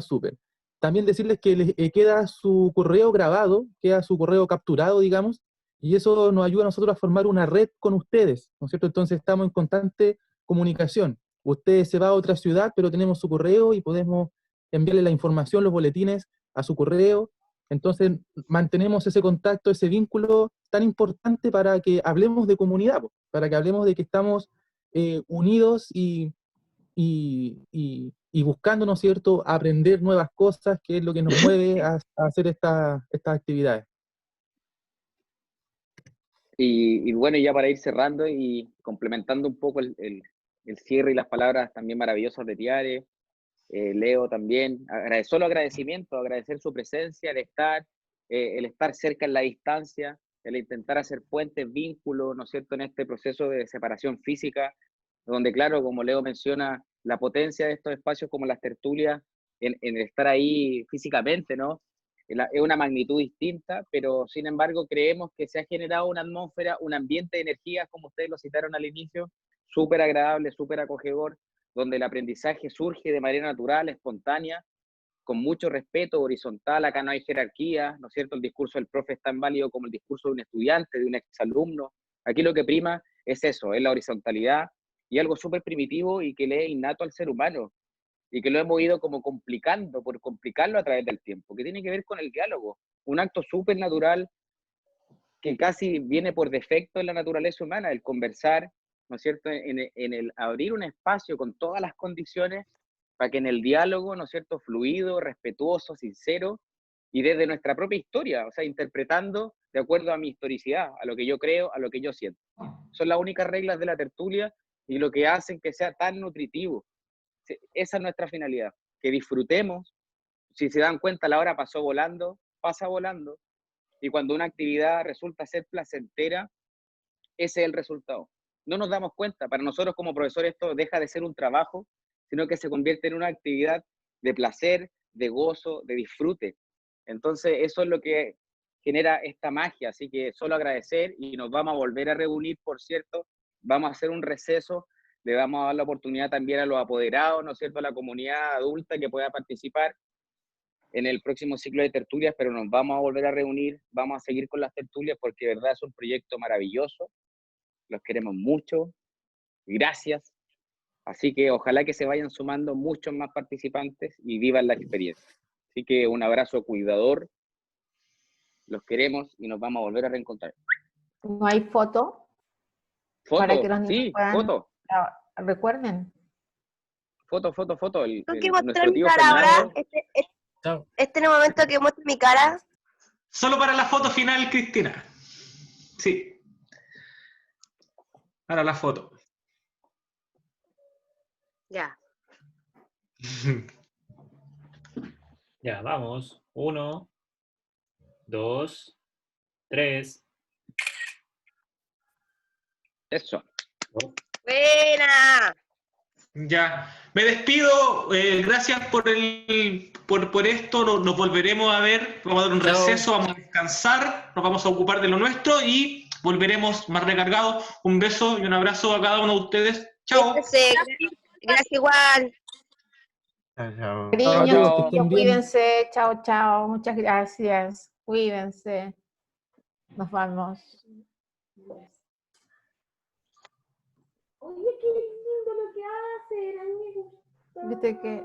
súper. También decirles que les queda su correo grabado, queda su correo capturado, digamos, y eso nos ayuda a nosotros a formar una red con ustedes, ¿no es cierto? Entonces estamos en constante comunicación. Usted se va a otra ciudad, pero tenemos su correo y podemos enviarle la información, los boletines a su correo. Entonces mantenemos ese contacto, ese vínculo tan importante para que hablemos de comunidad, para que hablemos de que estamos unidos y buscando, ¿no es cierto?, aprender nuevas cosas, que es lo que nos mueve a hacer estas actividades. Y bueno, ya para ir cerrando y complementando un poco el cierre y las palabras también maravillosas de Tiare, Leo también, solo agradecimiento, agradecer su presencia, el estar cerca en la distancia, el intentar hacer puentes, vínculos, ¿no es cierto?, en este proceso de separación física, donde claro, como Leo menciona, la potencia de estos espacios como las tertulias, en estar ahí físicamente, ¿no? Es una magnitud distinta, pero sin embargo creemos que se ha generado una atmósfera, un ambiente de energía, como ustedes lo citaron al inicio, súper agradable, súper acogedor, donde el aprendizaje surge de manera natural, espontánea, con mucho respeto, horizontal, acá no hay jerarquía, ¿no es cierto? El discurso del profe es tan válido como el discurso de un estudiante, de un exalumno. Aquí lo que prima es eso, es la horizontalidad y algo súper primitivo y que le es innato al ser humano y que lo hemos ido como complicando, por complicarlo a través del tiempo, que tiene que ver con el diálogo, un acto súper natural que casi viene por defecto en la naturaleza humana, el conversar, ¿no es cierto?, en el abrir un espacio con todas las condiciones para que en el diálogo, ¿no es cierto?, fluido, respetuoso, sincero, y desde nuestra propia historia, o sea, interpretando de acuerdo a mi historicidad, a lo que yo creo, a lo que yo siento. Son las únicas reglas de la tertulia y lo que hacen que sea tan nutritivo. Esa es nuestra finalidad, que disfrutemos. Si se dan cuenta, la hora pasó volando, pasa volando, y cuando una actividad resulta ser placentera, ese es el resultado. No nos damos cuenta, para nosotros como profesores esto deja de ser un trabajo, sino que se convierte en una actividad de placer, de gozo, de disfrute. Entonces eso es lo que genera esta magia, así que solo agradecer y nos vamos a volver a reunir, por cierto, vamos a hacer un receso, le vamos a dar la oportunidad también a los apoderados, ¿no es cierto?, a la comunidad adulta que pueda participar en el próximo ciclo de tertulias, pero nos vamos a volver a reunir, vamos a seguir con las tertulias porque de verdad es un proyecto maravilloso, los queremos mucho, gracias, así que ojalá que se vayan sumando muchos más participantes y vivan la experiencia. Así que un abrazo cuidador, los queremos y nos vamos a volver a reencontrar. ¿No hay foto? Para que los niños Sí, puedan, foto. recuerden. Foto. Tengo que mostrar Nuestro mi tío cara ahora. Fernando. Este es el momento que muestro mi cara. Solo para la foto final, Cristina. Sí. Para la foto. Ya. Ya, vamos. 1, 2, 3. Eso. Buena. Ya, me despido, gracias por esto, nos volveremos a ver, vamos a dar un receso, vamos a descansar, nos vamos a ocupar de lo nuestro y volveremos más recargados. Un beso y un abrazo a cada uno de ustedes. Chao. Gracias igual. Chao. Cariño, cuídense, chao, muchas gracias, cuídense, nos vamos. Oye, qué lindo lo que hacen, a mí me gusta. Viste que